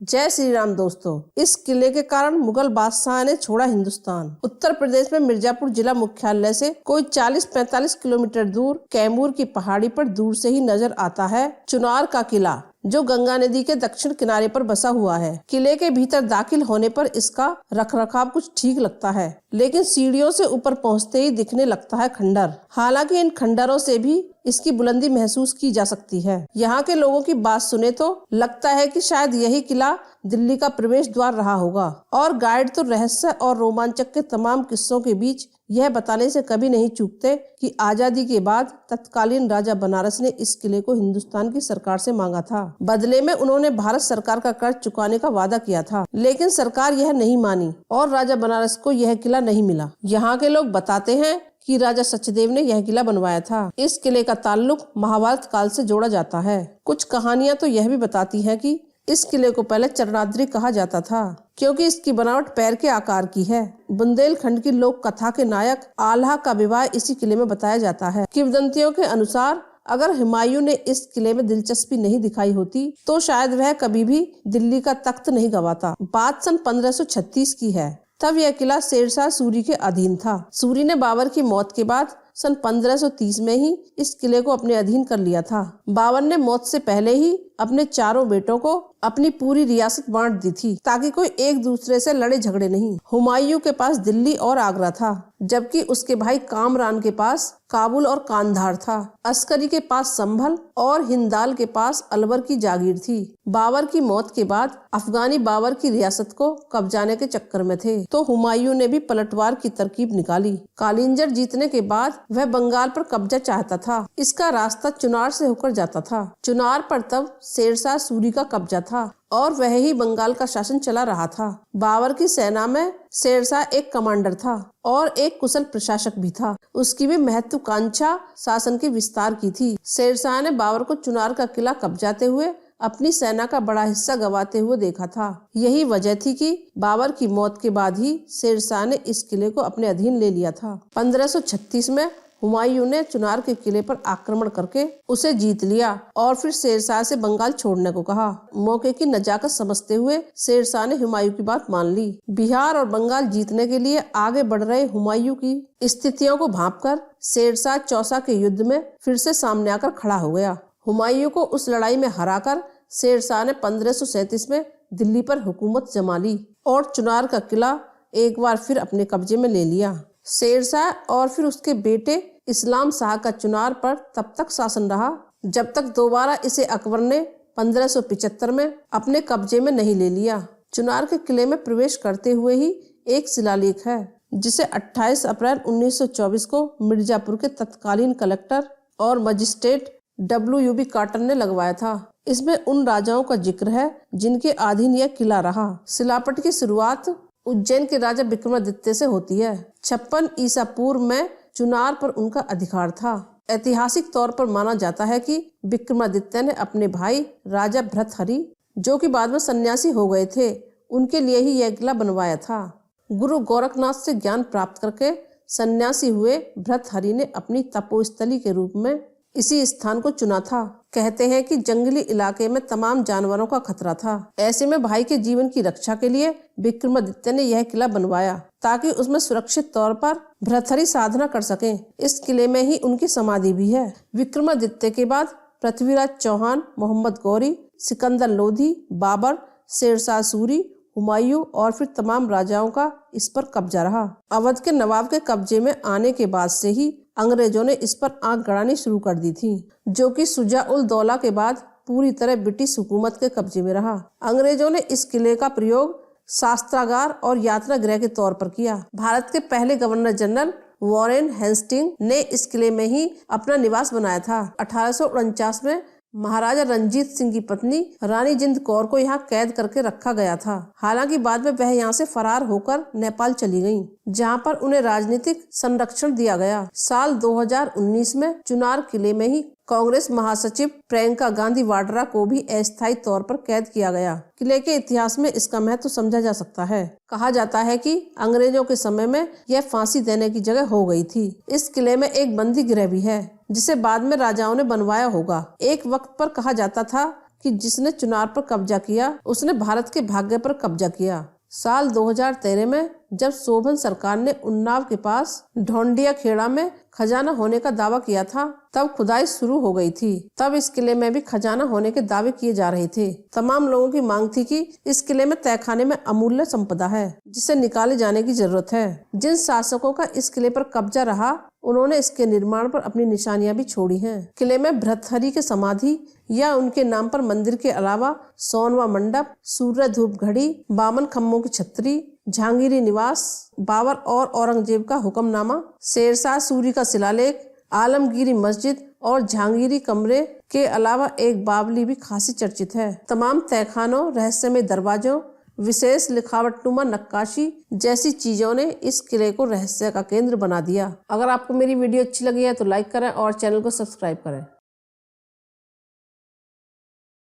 जय श्री राम दोस्तों। इस किले के कारण मुगल बादशाह ने छोड़ा हिंदुस्तान। उत्तर प्रदेश में मिर्जापुर जिला मुख्यालय से कोई 40-45 किलोमीटर दूर कैमूर की पहाड़ी पर दूर से ही नजर आता है चुनार का किला, जो गंगा नदी के दक्षिण किनारे पर बसा हुआ है। किले के भीतर दाखिल होने पर इसका रखरखाव कुछ ठीक लगता है, लेकिन सीढ़ियों से ऊपर पहुंचते ही दिखने लगता है खंडर। हालांकि इन खंडरों से भी इसकी बुलंदी महसूस की जा सकती है। यहाँ के लोगों की बात सुने तो लगता है कि शायद यही किला दिल्ली का प्रवेश द्वार रहा होगा। और गाइड तो रहस्य और रोमांचक के तमाम किस्सों के बीच यह बताने से कभी नहीं चूकते कि आजादी के बाद तत्कालीन राजा बनारस ने इस किले को हिंदुस्तान की सरकार से मांगा था। बदले में उन्होंने भारत सरकार का कर्ज चुकाने का वादा किया था, लेकिन सरकार यह नहीं मानी और राजा बनारस को यह किला नहीं मिला। यहाँ के लोग बताते हैं कि राजा सचदेव ने यह किला बनवाया था। इस किले का ताल्लुक महाभारत काल से जोड़ा जाता है। कुछ कहानियां तो यह भी बताती हैं कि इस किले को पहले चरणाद्रि कहा जाता था, क्योंकि इसकी बनावट पैर के आकार की है। बुंदेलखंड की लोक कथा के नायक आल्हा का विवाह इसी किले में बताया जाता है। किंवदंतियों के अनुसार अगर हुमायूं ने इस किले में दिलचस्पी नहीं दिखाई होती तो शायद वह कभी भी दिल्ली का तख्त नहीं गंवाता। बात सन 1536 की है। तब यह किला शेरशाह सूरी के अधीन था। सूरी ने बाबर की मौत के बाद सन 1530 में ही इस किले को अपने अधीन कर लिया था। बाबर ने मौत से पहले ही अपने चारों बेटों को अपनी पूरी रियासत बांट दी थी, ताकि कोई एक दूसरे से लड़े झगड़े नहीं। हुमायूं के पास दिल्ली और आगरा था, जबकि उसके भाई कामरान के पास काबुल और कांधार था। अस्करी के पास संभल और हिंदाल के पास अलवर की जागीर थी। बाबर की मौत के बाद अफगानी बाबर की रियासत को कब्जाने के चक्कर में थे, तो हुमायूं ने भी पलटवार की तरकीब निकाली। कालिंजर जीतने के बाद वह बंगाल पर कब्जा चाहता था। इसका रास्ता चुनार से होकर जाता था। चुनार पर तब शेरशाह सूरी का कब्जा था और वह ही बंगाल का शासन चला रहा था। बाबर की सेना में शेरशाह एक कमांडर था और एक कुशल प्रशासक भी था। उसकी भी महत्वाकांक्षा शासन के विस्तार की थी। शेरशाह ने बाबर को चुनार का किला कब्जाते हुए अपनी सेना का बड़ा हिस्सा गंवाते हुए देखा था। यही वजह थी कि बाबर की मौत के बाद ही शेरशाह ने इस किले को अपने अधीन ले लिया था। 1536 में हुमायूं ने चुनार के किले पर आक्रमण करके उसे जीत लिया और फिर शेरशाह से बंगाल छोड़ने को कहा। मौके की नजाकत समझते हुए शेरशाह ने हुमायूं की बात मान ली। बिहार और बंगाल जीतने के लिए आगे बढ़ रहे हुमायूं की स्थितियों को भांपकर शेरशाह चौसा के युद्ध में फिर से सामने आकर खड़ा हो गया। हुमायूं को उस लड़ाई में हराकर शेरशाह ने 1537 में दिल्ली पर हुकूमत जमा ली और चुनार का किला एक बार फिर अपने कब्जे में ले लिया। शेरशाह और फिर उसके बेटे इस्लाम शाह का चुनार पर तब तक शासन रहा जब तक दोबारा इसे अकबर ने 1575 में अपने कब्जे में नहीं ले लिया। चुनार के किले में प्रवेश करते हुए ही एक शिलालेख है, जिसे 28 अप्रैल 1924 को मिर्जापुर के तत्कालीन कलेक्टर और मजिस्ट्रेट WUB कार्टर ने लगवाया था। इसमें उन राजाओं का जिक्र है जिनके अधीन यह किला रहा। शिलापट की शुरुआत उज्जैन के राजा विक्रमादित्य से होती है। 56 ईसा पूर्व में चुनार पर उनका अधिकार था। ऐतिहासिक तौर पर माना जाता है कि विक्रमादित्य ने अपने भाई राजा भर्तहरि, जो कि बाद में सन्यासी हो गए थे, उनके लिए ही यह किला बनवाया था। गुरु गोरखनाथ से ज्ञान प्राप्त करके सन्यासी हुए भर्तहरि ने अपनी तपोस्थली के रूप में इसी स्थान को चुना था। कहते हैं कि जंगली इलाके में तमाम जानवरों का खतरा था। ऐसे में भाई के जीवन की रक्षा के लिए विक्रमादित्य ने यह किला बनवाया, ताकि उसमें सुरक्षित तौर पर भर्तहरि साधना कर सकें। इस किले में ही उनकी समाधि भी है। विक्रमादित्य के बाद पृथ्वीराज चौहान, मोहम्मद गौरी, सिकंदर लोधी, बाबर, शेरशाह सूरी, हुमायूं और फिर तमाम राजाओं का इस पर कब्जा रहा। अवध के नवाब के कब्जे में आने के बाद से ही अंग्रेजों ने इस पर आंख गड़ानी शुरू कर दी थी, जो कि शुजा-उल-दौला के बाद पूरी तरह ब्रिटिश हुकूमत के कब्जे में रहा। अंग्रेजों ने इस किले का प्रयोग शास्त्रागार और यात्रा गृह के तौर पर किया। भारत के पहले गवर्नर जनरल वॉरेन हेस्टिंग ने इस किले में ही अपना निवास बनाया था। 1849 में महाराजा रंजीत सिंह की पत्नी रानी जिंद कौर को यहाँ कैद करके रखा गया था। हालांकि बाद में वह यहाँ से फरार होकर नेपाल चली गयीं, जहाँ पर उन्हें राजनीतिक संरक्षण दिया गया। साल 2019 में चुनार किले में ही कांग्रेस महासचिव प्रियंका गांधी वाड्रा को भी अस्थायी तौर पर कैद किया गया। किले के इतिहास में इसका महत्व समझा जा सकता है। कहा जाता है कि अंग्रेजों के समय में यह फांसी देने की जगह हो गई थी। इस किले में एक बंदी गृह भी है, जिसे बाद में राजाओं ने बनवाया होगा। एक वक्त पर कहा जाता था कि जिसने चुनार पर कब्जा किया उसने भारत के भाग्य पर कब्जा किया। साल 2013 में जब शोभन सरकार ने उन्नाव के पास ढोंडिया खेड़ा में खजाना होने का दावा किया था, तब खुदाई शुरू हो गई थी। तब इस किले में भी खजाना होने के दावे किए जा रहे थे। तमाम लोगों की मांग थी कि इस किले में तहखाने में अमूल्य संपदा है जिसे निकाले जाने की जरूरत है। जिन शासकों का इस किले पर कब्जा रहा उन्होंने इसके निर्माण पर अपनी निशानियां भी छोड़ी हैं। किले में भर्तृहरि के समाधि या उनके नाम पर मंदिर के अलावा सोनवा मंडप, सूर्य धूप घड़ी, 52 खम्भों की छतरी, जहांगीरी निवास, बाबर और औरंगजेब का हुक्मनामा, शेरशाह सूरी का शिलालेख, आलमगीरी मस्जिद और जहांगीरी कमरे के अलावा एक बावली भी खासी चर्चित है। तमाम तहखानों, रहस्यमय दरवाजों, विशेष लिखावटनुमा नक्काशी जैसी चीजों ने इस किले को रहस्य का केंद्र बना दिया। अगर आपको मेरी वीडियो अच्छी लगी है तो लाइक करें और चैनल को सब्सक्राइब करें।